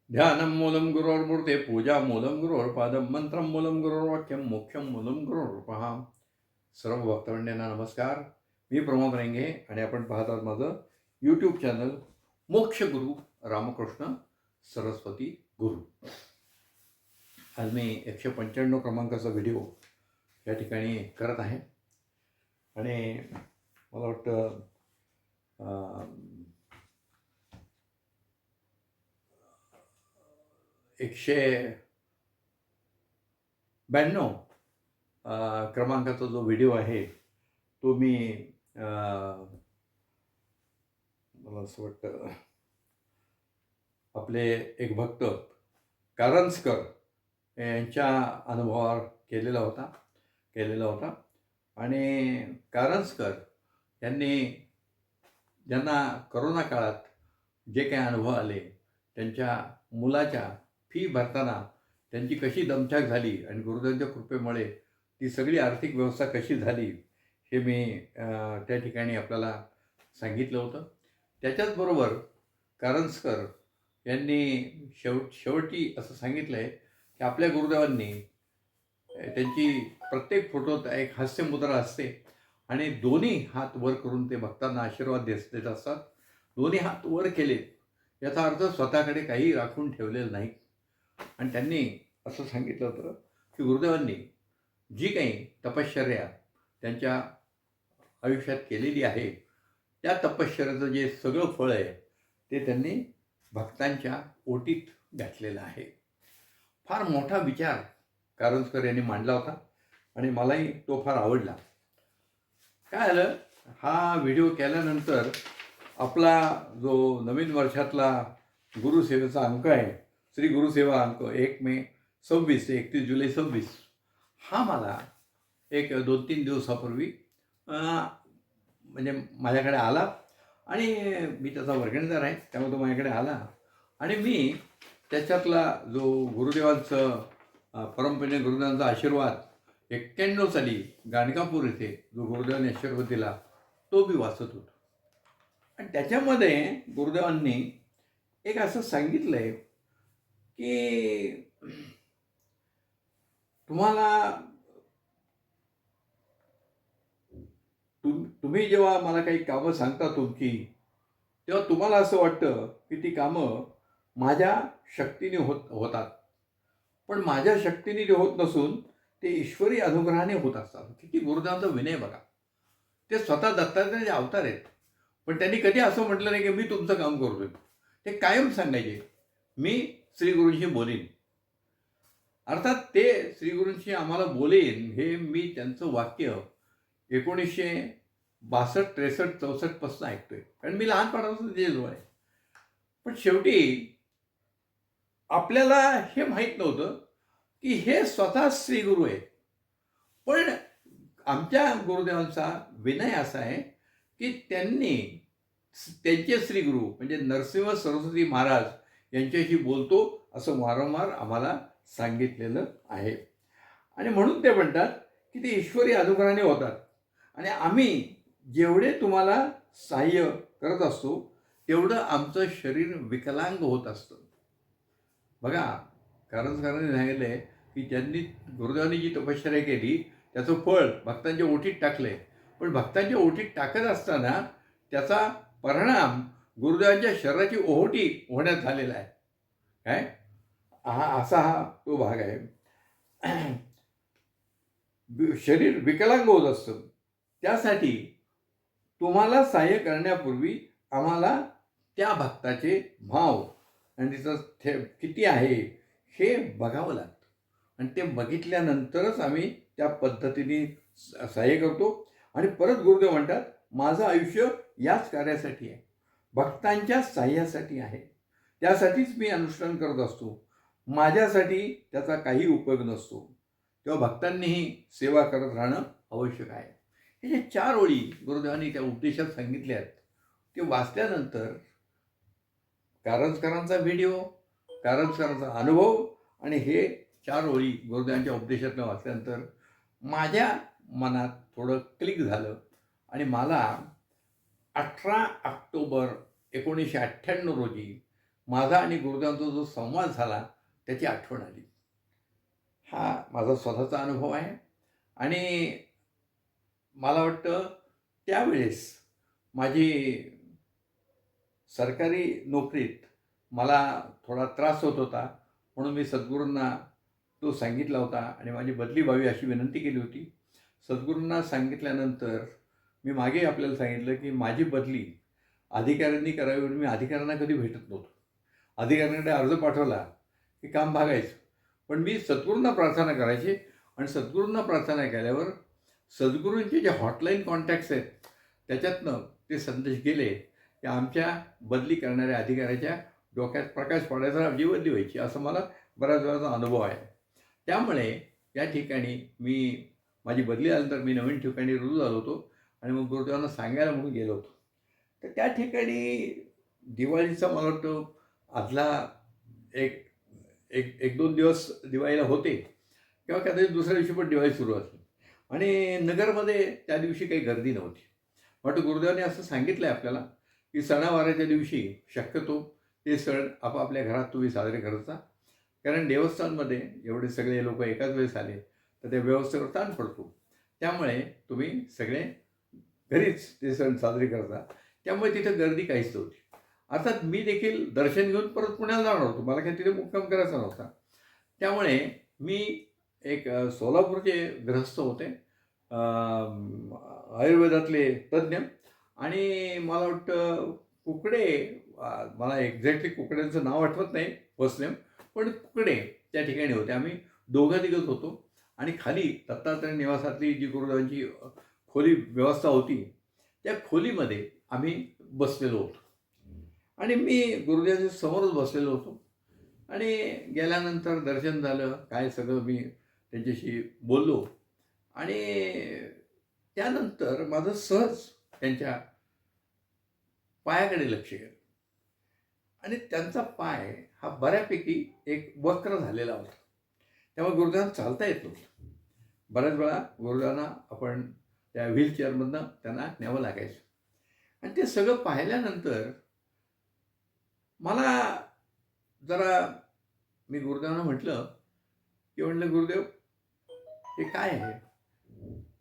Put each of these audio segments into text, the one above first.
ध्यानं मूलं गुरोर्मूर्ते पूजा मूलं गुरोर्पादं मंत्रं मूलं गुरोर्वाक्यं मोक्षं मूलं गुरोर्पः. सर्व भक्तवंद्यांना नमस्कार. मी प्रमोद रेंगे आणि आपण पाहत आहात माझं यूट्यूब चॅनल मोक्ष गुरु रामकृष्ण सरस्वती गुरु. आज मी 195 क्रमांकाचा व्हिडिओ या ठिकाणी करत आहे आणि मला वाटतं 192 क्रमांकाचा जो व्हिडिओ आहे तो मी मला असं वाटतं आपले एक भक्त कारंजकर यांच्या अनुभवावर केलेला होता आणि कारंजकर यांनी ज्यांना करोना काळात जे काही अनुभव आले, त्यांच्या मुलाच्या फी भरताना त्यांची कशी दमछाक झाली आणि गुरुदेवांच्या कृपेमुळे ती सगळी आर्थिक व्यवस्था कशी झाली हे मी त्या ठिकाणी आपल्याला सांगितलं होतं. त्याच्याचबरोबर कारंजकर यांनी शेवटी असं सांगितलं आहे की आपल्या गुरुदेवांनी त्यांची प्रत्येक फोटोत एक हास्यमुद्रा असते आणि दोन्ही हात वर करून ते भक्तांना आशीर्वाद देत असतात. दोन्ही हात वर केले याचा अर्थ स्वतःकडे काही राखून ठेवलेलं नाही. आणि त्यांनी असं सांगितलं होतं की गुरुदेवांनी जी काही तपश्चर्या त्यांच्या आयुष्यात केलेली आहे त्या तपश्चर्याचं जे सगळं फळ आहे ते त्यांनी भक्तांच्या ओटीत घातलेलं आहे. फार मोठा विचार कारंजकर यांनी मांडला होता आणि मलाही तो फार आवडला. काय झालं, हा व्हिडिओ केल्यानंतर आपला जो नवीन वर्षातला गुरुसेवेचा अंक आहे, श्री गुरुसेवा अंक 1 मे 26 ते 31 जुलै 26 हा मला एक 2-3 दिवसापूर्वी म्हणजे माझ्याकडे आला आणि मी त्याचा वर्गणीदार आहे, त्यामुळे तो माझ्याकडे आला आणि मी त्याच्यातला जो गुरुदेवांचं परमपूज्य गुरुदेवांचा आशीर्वाद 91 साली गाणगापूर येथे जो गुरुदेवांनी आशीर्वाद दिला तो मी वाचत होतो. आणि त्याच्यामध्ये गुरुदेवांनी एक असं सांगितलं आहे की तुम्ही जेव्हा मला काही कामं सांगता तुमची, तेव्हा तुम्हाला असं वाटतं की ती कामं माझ्या शक्तीने होतात, पण माझ्या शक्तीने जे होत नसून ते ईश्वरी अनुग्रहाने होत असतात. किती गुरुदेवांचा विनय बघा. ते स्वतः दत्तात्रयाचे अवतार आहेत, पण त्यांनी कधी असं म्हटलं नाही की मी तुमचं काम करतोय. ते कायम सांगायचे मी श्री गुरूंशी बोलीन. अर्थात ते श्री गुरूंशी आम्हाला बोलेन हे मी त्यांचं वाक्य 1962, 63, 64 पासून ऐकतोय, कारण मी लहानपणापासून ते जो आहे. पण शेवटी आपल्याला हे माहीत नव्हतं की हे स्वतः श्री गुरु आहेत. पण आमच्या गुरुदेवांचा विनय असा आहे की त्यांनी त्यांचे श्री गुरु म्हणजे नरसिंह सरस्वती महाराज यांच्याशी बोलतो असं वारंवार आम्हाला सांगितलेलं आहे. आणि म्हणून ते म्हणतात की ते ईश्वरी अनुग्रहाने होतात आणि आम्ही जेवढे तुम्हाला सहाय्य करत असतो तेवढं आमचं शरीर विकलांग होत असतं. बघा, कारंजकरांनी सांगितलं आहे की ज्यांनी गुरुदेवांनी जी तपश्चर्या केली त्याचं फळ भक्तांच्या ओठीत टाकले, पण भक्तांच्या ओठीत टाकत असताना त्याचा परिणाम गुरुदेवांच्या शरीराची ओहोटी होण्यात झालेला आहे. काय हा तो भाग आहे. शरीर विकलांग होत असतं. त्यासाठी तुम्हाला सहाय्य करण्यापूर्वी आम्हाला त्या भक्ताचे भाव आणि तिचं किती आहे हे बघावं लागतं आणि ते बघितल्यानंतरच आम्ही त्या पद्धतीने सहाय्य करतो. आणि परत गुरुदेव म्हणतात माझं आयुष्य याच कार्यासाठी आहे, भक्तांच्या सहाय्यासाठी आहे, त्यासाठीच मी अनुष्ठान करत असतो, माझ्यासाठी त्याचा काही उपयोग नसतो. तेव्हा भक्तांनीही सेवा करत राहणं आवश्यक आहे. हे जे 4 ओळी गुरुदेवांनी त्या उपदेशात सांगितल्या आहेत ते वाचल्यानंतर कारंजकरांचा व्हिडिओ, कारंजकरांचा अनुभव आणि हे 4 ओळी गुरुदेवांच्या उपदेशातून वाचल्यानंतर माझ्या मनात थोडं क्लिक झालं आणि मला 18 ऑक्टोबर 1998 रोजी माझा आणि गुरुदेवांचा जो संवाद झाला त्याची आठवण आली. हा माझा स्वतःचा अनुभव आहे. आणि मला वाटतं त्यावेळेस माझी सरकारी नोकरीत मला थोडा त्रास होत होता, म्हणून मी सद्गुरूंना तो सांगितला होता आणि माझी बदली व्हावी अशी विनंती केली होती. सद्गुरूंना सांगितल्यानंतर मी मागे आपल्याला सांगितलं की माझी बदली अधिकाऱ्यांनी करावी म्हणून मी अधिकाऱ्यांना कधी भेटत नव्हतो. अधिकाऱ्यांकडे अर्ज पाठवला की काम भागायचं. पण मी सद्गुरूंना प्रार्थना करायची आणि सद्गुरूंना प्रार्थना केल्यावर सद्गुरूंचे जे हॉटलाईन कॉन्टॅक्ट्स आहेत त्याच्यातनं ते संदेश गेले की आमच्या बदली करणाऱ्या अधिकाऱ्याच्या डोक्यात प्रकाश पडायचा, जी बदली व्हायची, असं मला बऱ्याच वेळाचा अनुभव आहे. त्यामुळे या ठिकाणी माझी बदली झाल्यानंतर मी नवीन ठिकाणी रुजू झालो होतो आणि मग गुरुदेवांना सांगायला म्हणून गेलो होतो. तर त्या ठिकाणी दिवाळीचा मला वाटतं आदला एक एक एक 2 दिवस दिवाळीला होते किंवा कदाचित दुसऱ्या दिवशी पण दिवाळी सुरू असते आणि नगरमध्ये त्या दिवशी काही गर्दी नव्हती. वाटतं गुरुदेवांनी असं सांगितलं आहे आपल्याला की सणावाराच्या दिवशी शक्यतो ते सण आपापल्या घरात तुम्ही साजरे करत जा. कारण देवस्थानमध्ये एवढे सगळे लोक एकाच वेळेस आले तर त्या व्यवस्थेवर ताण पडतो. त्यामुळे तुम्ही सगळे घरीच ते सण साजरे करता. त्यामुळे तिथं गर्दी काहीच नव्हती. अर्थात मी देखील दर्शन घेऊन परत पुण्याला जाणार होतो. मला काही तिथे मुक्काम करायचा नव्हता. त्यामुळे मी एक सोलापूरचे गृहस्थ होते, आयुर्वेदातले तज्ज्ञ, आणि मला वाटतं कुकडे, मला एक्झॅक्टली कुकड्यांचं नाव आठवत नाही फर्स्ट नेम, पण कुकडे त्या ठिकाणी होते. आम्ही दोघं-तिघंच होतो आणि खाली दत्तात्रय निवासातली जी गुरुदेवांची खोली व्यवस्था होती त्या खोलीमध्ये आम्ही बसलेलो होतो आणि मी गुरुदेवांच्या समोरच बसलेलो होतो आणि गेल्यानंतर दर्शन झालं, काय सगळं मी त्यांच्याशी बोललो आणि त्यानंतर माझं सहज त्यांच्या पायाकडे लक्ष गेलं आणि त्यांचा पाय हा बऱ्यापैकी एक वक्र झालेला होता. त्यामुळे गुरुदेवांना चालता येत नव्हतं. बऱ्याच वेळा गुरुदेवांना आपण त्या व्हीलचेअरमधनं त्यांना न्यावं लागायचं आणि ते सगळं पाहिल्यानंतर मला जरा, मी गुरुदेवांना म्हटलं की गुरुदेव, हे काय आहे?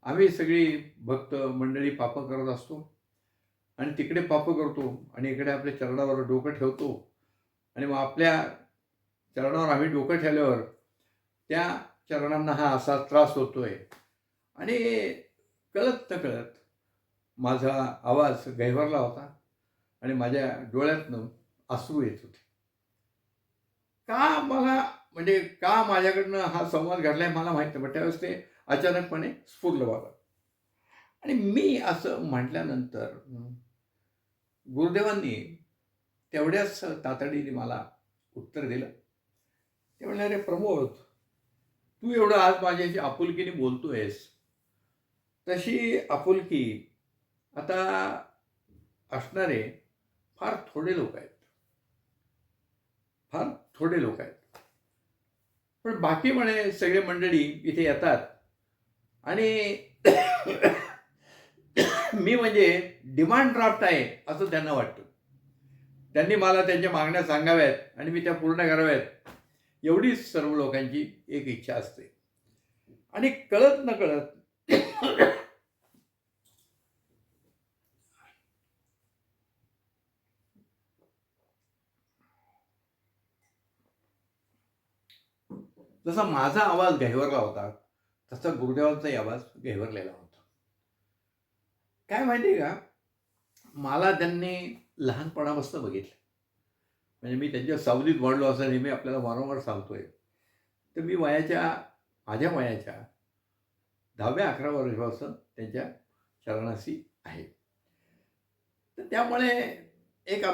आम्ही सगळी भक्त मंडळी पापं करत असतो आणि तिकडे पापं करतो आणि इकडे आपल्या चरणावर डोकं ठेवतो आणि मग आपल्या चरणावर आम्ही डोकं ठेवल्यावर त्या चरणांना हा असा त्रास होतोय. आणि कळत नकळत माझा आवाज गैरवरला होता आणि माझ्या डोळ्यातनं अश्रू येत होते. का मला, म्हणजे का माझ्याकडनं हा संवाद घडलाय मला माहीत नाही, पण त्यावेळेस ते अचानकपणे स्फुरलं मला. आणि मी असं म्हटल्यानंतर गुरुदेवांनी तेवढ्याच तातडीने मला उत्तर दिलं. ते म्हणले, अरे प्रमोद, तू एवढं आज माझ्याशी आपुलकीने बोलतोयस, तशी आपुलकी आता असणारे फार थोडे लोक आहेत, फार थोडे लोक आहेत. पण बाकी म्हणे सगळे मंडळी इथे येतात आणि मी म्हणजे डिमांड ड्राफ्ट आहे असं त्यांना वाटतं. त्यांनी मला त्यांच्या मागण्या सांगाव्यात आणि मी त्या पूर्ण कराव्यात, एवढीच सर्व लोकांची एक इच्छा असते. आणि कळत नकळत जसा माझा आवाज गहिवरला होता तसा गुरुदेवांचाही आवाज गहिवरलेला होता. काय माहिती आहे का, मला त्यांनी लहानपणापासून बघितलं. म्हणजे मी त्यांच्या सावलीत वाढलो असं नेहमी आपल्याला वारंवार सांगतोय. तर मी माझ्या वयाच्या 10व्या-11व्या वर्षापासून त्यांच्या चरणाशी आहे. तर त्यामुळे एक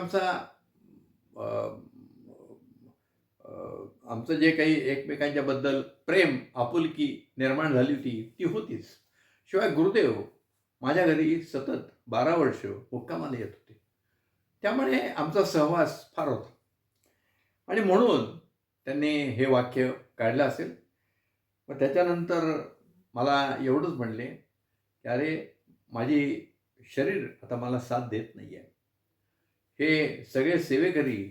आमचं जे काही एकमेकांच्या बद्दल प्रेम, आपुलकी निर्माण झाली होती ती होतीच. शिवाय गुरुदेव माझ्या घरी सतत 12 वर्ष मुक्कामाला येत होते. त्यामुळे आमचा सहवास फार होता आणि म्हणून त्यांनी हे वाक्य काढलं असेल. मग त्याच्यानंतर मला एवढंच म्हणले की अरे, माझी शरीर आता मला साथ देत नाही आहे. हे सगळे सेवेकरी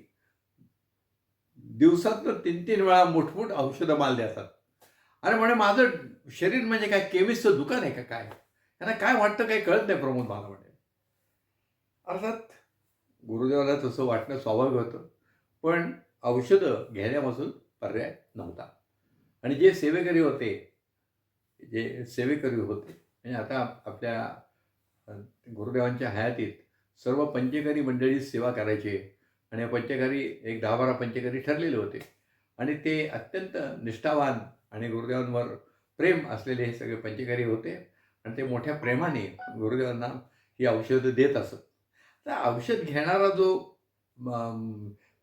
दिवसातनं 3-3 वेळा मोठमोठ औषधं मला देतात. अरे म्हणे माझं शरीर म्हणजे काय केमिस्टचं दुकान आहे का काय? त्यांना काय वाटतं काही कळत नाही प्रमोद मला म्हणे. अर्थात गुरुदेवाला तसं वाटणं स्वाभाविक होतं. पण औषधं घेण्यापासून पर्याय नव्हता. आणि जे सेवेकरी होते म्हणजे आता आपल्या अ, गुरुदेवांच्या हयातीत सर्व पंचेकरी मंडळी सेवा करायचे आणि या पंचेकरी एक 10-12 पंचेकरी ठरलेले होते आणि ते अत्यंत निष्ठावान आणि गुरुदेवांवर प्रेम असलेले हे सगळे पंचेकरी होते आणि ते मोठ्या प्रेमाने गुरुदेवांना ही औषधं देत असत. तर औषध घेणारा जो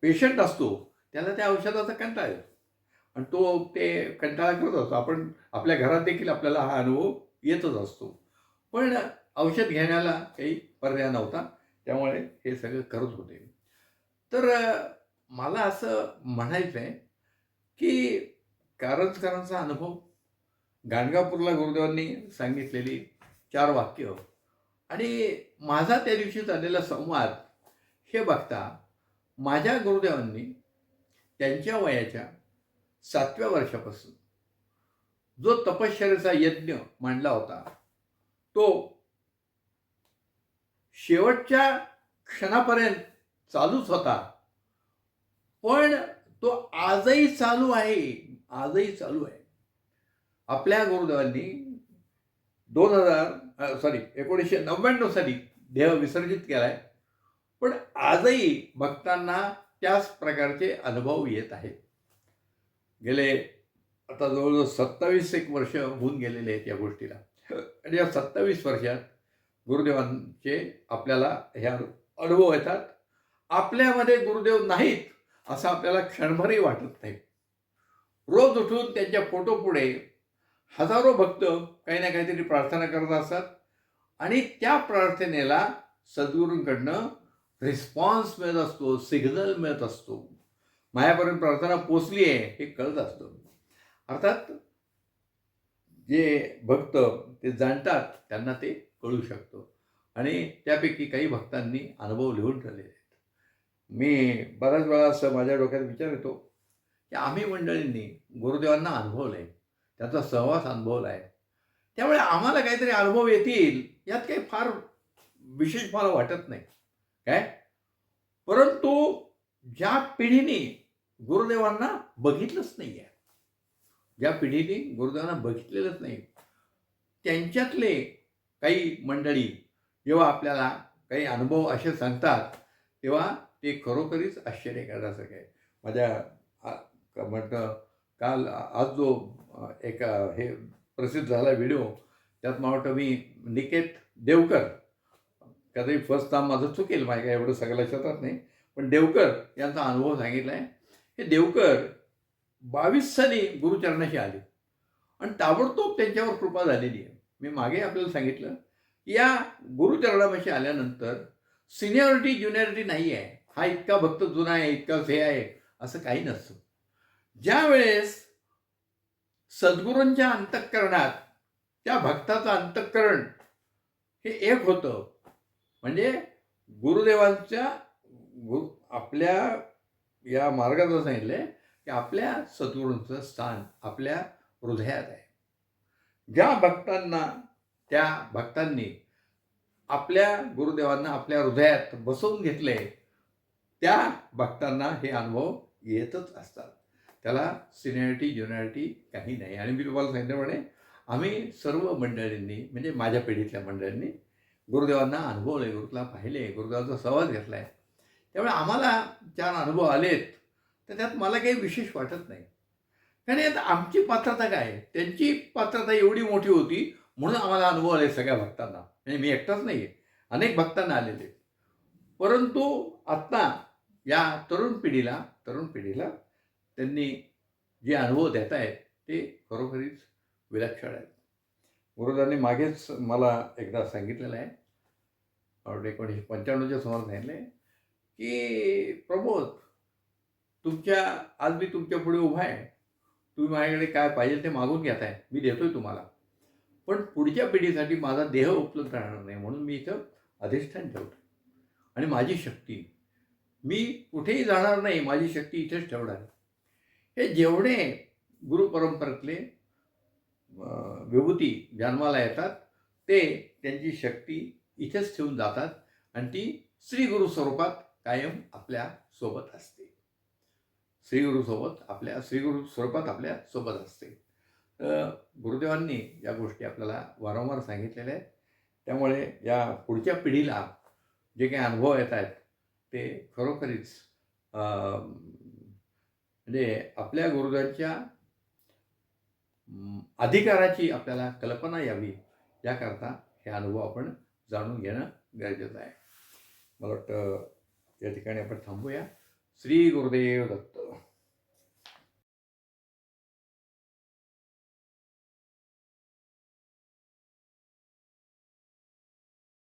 पेशंट असतो त्याला त्या औषधाचा कंटाळा येतो आणि तो ते कंटाळा करत असतो. आपण आपल्या घरात देखील आपल्याला हा अनुभव येतच असतो. पण औषध घेण्याला काही पर्याय नव्हता. त्यामुळे हे सगळं करत होते. तर मला असं म्हणायचं आहे, की कारंजकरांचा अनुभव गाणगापूरला गुरुदेवांनी सांगितलेली 4 वाक्य आणि माझा त्या दिवशी झालेला संवाद हे बघता माझ्या गुरुदेवांनी त्यांच्या वयाच्या 7व्या वर्षापासून जो तपश्चर्येचा यज्ञ मांडला होता, तो शेवटच्या क्षणापर्यंत चालूच होता. पण तो आजही चालू आहे. आजही चालू आहे. आपल्या गुरुदेवांनी 1999 साली देह विसर्जित केलाय. पण आजही भक्तांना त्याच प्रकारचे अनुभव येत आहेत. गेले आता जवळजवळ 27 एक वर्ष होऊन गेलेले आहेत या गोष्टीला. आणि या 27 वर्षात गुरुदेवांचे आपल्याला हे अनुभव येतात. आपल्यामध्ये गुरुदेव नाहीत असं आपल्याला क्षणभरही वाटत नाही. रोज उठून त्यांच्या फोटोपुढे हजारो भक्त काही ना काहीतरी प्रार्थना करत असतात आणि त्या प्रार्थनेला सद्गुरूंकडनं रिस्पॉन्स मिळत असतो, सिग्नल मिळत असतो. माझ्यापर्यंत प्रार्थना पोचली आहे हे कळत असतं. अर्थात जे भक्त ते जाणतात त्यांना ते कळू शकतं आणि त्यापैकी काही भक्तांनी अनुभव लिहून ठेवलेले आहेत. मी बऱ्याच वेळा असं माझ्या डोक्यात विचार येतो, की आम्ही मंडळींनी गुरुदेवांना अनुभवलं आहे, त्यांचा सहवास अनुभवला आहे. त्यामुळे आम्हाला काहीतरी अनुभव येतील यात काही फार विशेष मला वाटत नाही. काय? परंतु ज्या पिढीने गुरुदेवांना बघितलंच नाही आहे, ज्या पिढीने गुरुदेवांना बघितलेलंच नाही, त्यांच्यातले काही मंडळी जेव्हा आपल्याला काही अनुभव असे सांगतात, तेव्हा ते खरोखरीच आश्चर्य करण्यासारखं आहे. म्हटलं काल आज जो एक हे प्रसिद्ध झाला व्हिडिओ, त्यात मला वाटतं मी निकेत देवकर, कदाचित फर्स्ट नाव माझं चुकेल, माझ्या काय एवढं सगळं लक्षात राहत नाही, पण देवकर यांचा अनुभव सांगितला आहे. हे देवकर 22 साली गुरुचरणाशी आले आणि ताबडतोब त्यांच्यावर कृपा झालेली आहे. मी मागे आपल्याला सांगितलं, की या गुरुचरणापाशी आल्यानंतर सिनियरिटी ज्युनियरिटी नाही आहे. हा इतका भक्त जुना आहे, इतकाच हे आहे, असं काही नसतं. ज्या वेळेस सद्गुरूंच्या अंतःकरणात त्या भक्ताचं अंतःकरण हे एक होतं, म्हणजे गुरुदेवांच्या आपल्या या मार्गात सांगितलंय, की आपल्या सद्गुरूंचं स्थान आपल्या हृदयात आहे. ज्या भक्तांना त्या भक्तांनी आपल्या गुरुदेवांना आपल्या हृदयात बसवून घेतले, त्या भक्तांना हे अनुभव येतच असतात. त्याला सिनियरिटी ज्युनियरिटी काही नाही. आणि मी तुम्हाला सांगितल्याप्रमाणे आम्ही सर्व मंडळींनी, म्हणजे माझ्या पिढीतल्या मंडळींनी गुरुदेवांना अनुभवले, गुरुला पाहिले, गुरुदेवांचा सहवास घेतला आहे. त्यामुळे आम्हाला 4 अनुभव आलेत, तर त्यात मला काही विशेष वाटत नाही. कारण यात आमची पात्रता काय आहे? त्यांची पात्रता एवढी मोठी होती म्हणून आम्हाला अनुभव आले सगळ्या भक्तांना. म्हणजे मी एकटाच नाही आहे, अनेक भक्तांना आलेले. परंतु आत्ता या तरुण पिढीला त्यांनी जे अनुभव देत आहेत ते खरोखरीच विलक्षण आहेत. गुरुदांनी मागेच मला एकदा सांगितलेलं आहे, 1995च्या सुमारास सांगितलं आहे, की प्रमोद, आज मी तुमच्या पुढे उभा आहे. तुम्ही माझ्याकडे काय पाहिजे ते मागून घेताय, मी देतोय तुम्हाला. पण पुढच्या पिढीसाठी माझा देह उपलब्ध राहणार नाही, म्हणून मी इथं अधिष्ठान ठेवतो आणि माझी शक्ती मी कुठेही जाणार नाही, माझी शक्ती इथेच ठेवणार आहे. हे जेवढे गुरुपरंपरेतले विभूती जन्माला येतात, ते त्यांची शक्ती इथेच ठेवून जातात आणि ती श्री गुरु स्वरूपात कायम आपल्या सोबत असते. श्री गुरु स्वरूपात आपल्या सोबत असते. तर गुरुदेवांनी या गोष्टी आपल्याला वारंवार सांगितलेल्या आहेत. त्यामुळे या पुढच्या पिढीला जे काही अनुभव येत आहेत, ते खरोखरीच म्हणजे आपल्या गुरुदांच्या अधिकाराची आपल्याला कल्पना यावी, याकरता हे अनुभव आपण जाणून घेणं गरजेचं आहे. मला वाटतं या ठिकाणी आपण थांबूया. श्री गुरुदेव दत्त.